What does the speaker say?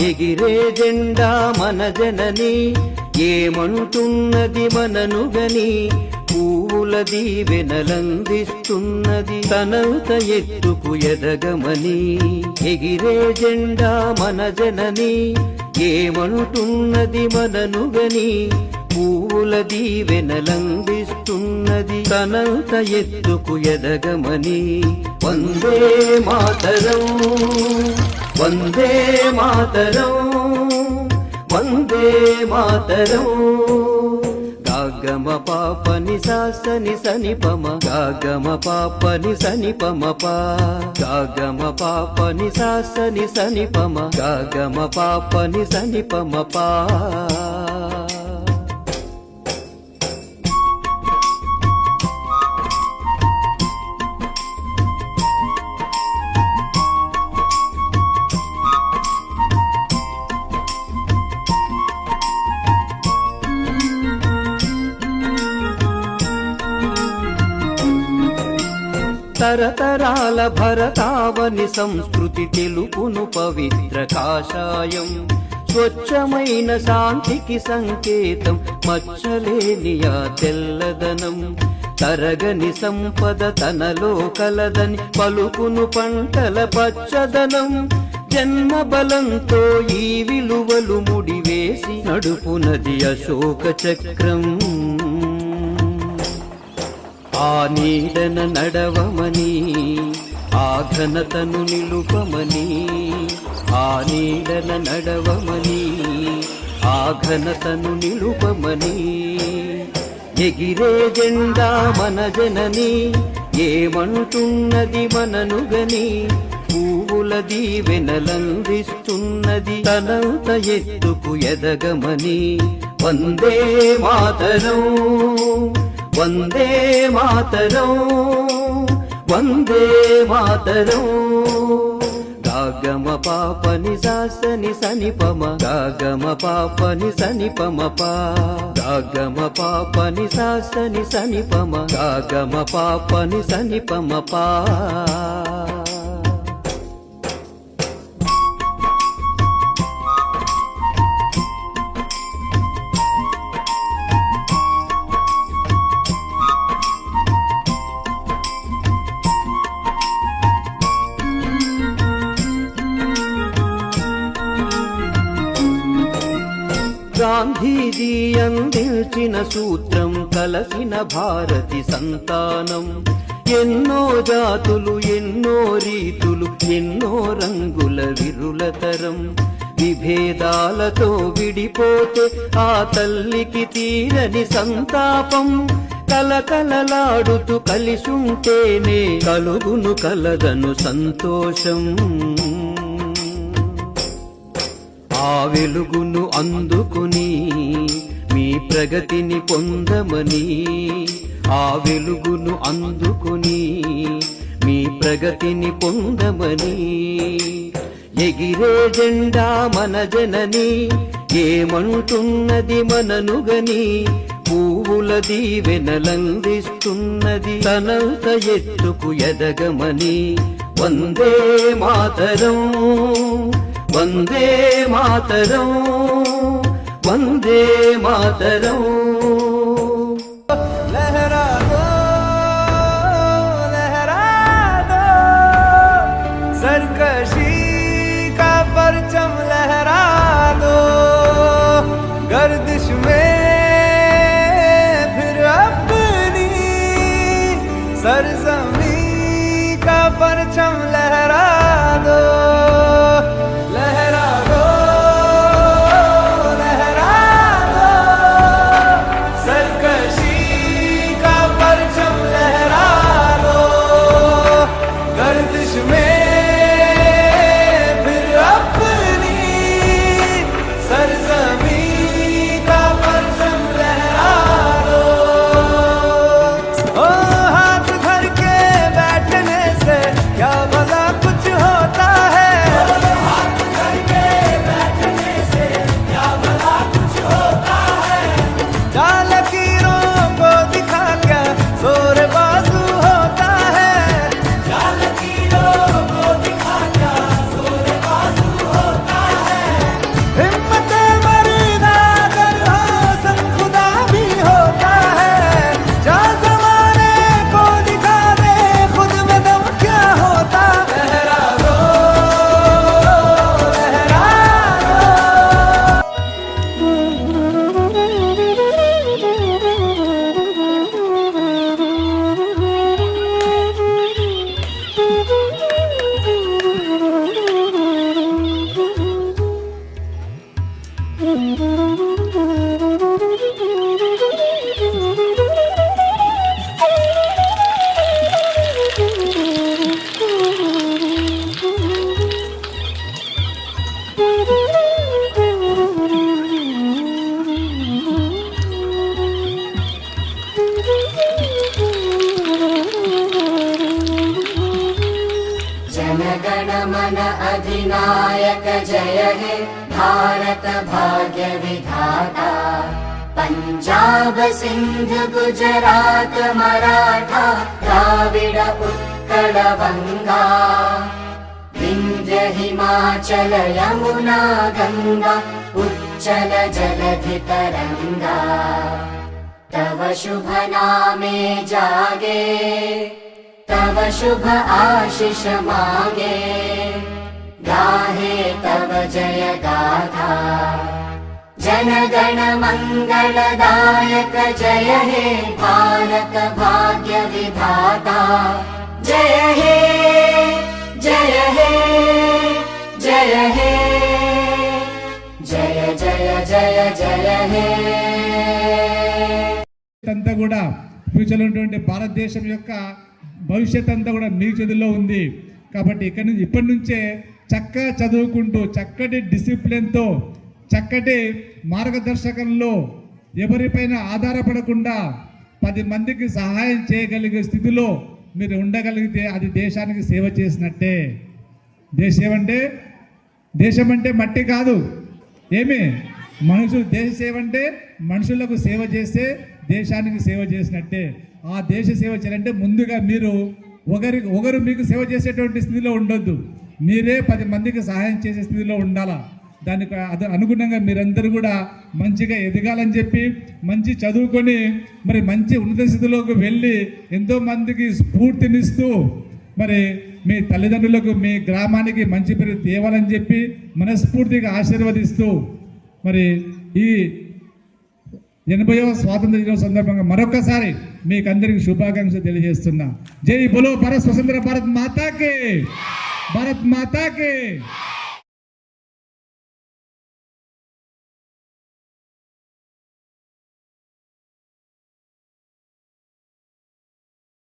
ఎగిరే జెండా మన జనని ఏమంటున్నది మననుగని పూల దీవెనలందిస్తున్నది తనంత ఎత్తుకు ఎదగమని ఎగిరే జెండా మన జనని ఏమంటున్నది మననుగని పూల దీవెనలందిస్తున్నది తనంత ఎత్తుకు ఎదగమని వందే మాతరం వందే మాతరం వందే మాతరం గాగమ పాపని సాసని సనిపమ గాగమ పాపని సనిపమ పా గాగమ పాపని సాసని సనిపమ గాగమ పాపని సనిపమ పా తరతరాల భరతావని సంస్కృతి తెలుపును పవిత్ర కాషాయం స్వచ్ఛమైన శాంతికి సంకేతం మచ్చలేని ఆ తెల్లదనం తరగని సంపద తనలో కలదని పలుకును పంటల పచ్చదనం జన్మ బలంతో ఈ విలువలు ముడివేసి నడుపునది అశోక చక్రం ఆ నీడన నడవమని ఆ ఘనతను నిలుపమని ఆ నీడన నడవమని ఆ ఘనతను నిలుపమని ఎగిరే జెండా మన జనని ఏమంటున్నది మననుగని పూల దీవెనలందిస్తున్నది తనంత ఎత్తుకు ఎదగమని వందే మాతరం వందే మాతరం వందే మాతరం గాగమ పాపని సాసని సనిపమ గాగమ పాపని సనిపమ పా గాగమ పాపని సాసని సనిపమ గాగమ పాపని సనిపమ పా గాంధీజీ అందించిన సూత్రం కలసిన భారతి సంతానం ఎన్నో జాతులు ఎన్నో రీతులు ఎన్నో రంగుల విరులతరం విభేదాలతో విడిపోతే ఆ తల్లికి తీరని సంతాపం కలకలలాడుతూ కలిసుంటేనే కలుగును కలదను సంతోషం ఆ వెలుగును అందుకుని మీ ప్రగతిని పొందమని ఆ వెలుగును అందుకుని మీ ప్రగతిని పొందమని ఎగిరే జెండా మన జనని ఏమంటున్నది మననుగని పూల దీవెనలందిస్తున్నది తనంత ఎత్తుకు ఎదగమని వందే మాతరం వందే మాతరం వందే మాతరం लहरा दो सरकशी का परचम लहरा दो गर्दिश में फिर अपनी सरजमी का परचम लहरा दो लहरा दो सर नायक जय हे भारत भाग्य विधाता पंजाब सिंध गुजरात मराठा द्राविड उत्कल बंगा विंध्य हिमाचल यमुना गंगा उच्चल जलधि तरंगा तव शुभ नामे जागे तव शुभ आशीष मांगे गाहे तव जय गाथा जन गण मंगलदायक जय हे भारत भाग्य विधाता जय हे जय हे जय हे जय जय जय जय हे అంతా కూడా ఫ్యూచర్లో ఉన్నటువంటి భారతదేశం యొక్క భవిష్యత్ అంతా కూడా మీ చేతుల్లో ఉంది. కాబట్టి ఇప్పటి నుంచే చక్కగా చదువుకుంటూ చక్కటి డిసిప్లిన్తో చక్కటి మార్గదర్శకంలో ఎవరిపైన ఆధారపడకుండా 10 మందికి సహాయం చేయగలిగే స్థితిలో మీరు ఉండగలిగితే అది దేశానికి సేవ చేసినట్టే. దేశం అంటే మట్టి కాదు, ఏమి మనుషులు. దేశ సేవ అంటే మనుషులకు సేవ చేస్తే దేశానికి సేవ చేసినట్టే. ఆ దేశ సేవ చేయాలంటే ముందుగా మీరు ఒకరు మీకు సేవ చేసేటువంటి స్థితిలో ఉండొద్దు, మీరే 10 మందికి సహాయం చేసే స్థితిలో ఉండాలా. దానికి అనుగుణంగా మీరందరూ కూడా మంచిగా ఎదగాలని చెప్పి మంచి చదువుకొని మరి మంచి ఉన్నత స్థితిలోకి వెళ్ళి ఎంతో మందికి స్ఫూర్తినిస్తూ మరి మీ తల్లిదండ్రులకు మీ గ్రామానికి మంచి పేరు తేవాలని చెప్పి మనస్ఫూర్తిగా ఆశీర్వదిస్తూ మరి ఈ 80వ స్వాతంత్ర దినోత్సవం సందర్భంగా మరొకసారి మీకు అందరికి శుభాకాంక్షలు తెలియజేస్తున్నా. జై బోలో భారత్ స్వతంత్ర భారత్ మాతాకి, భారత్ మాతాకి.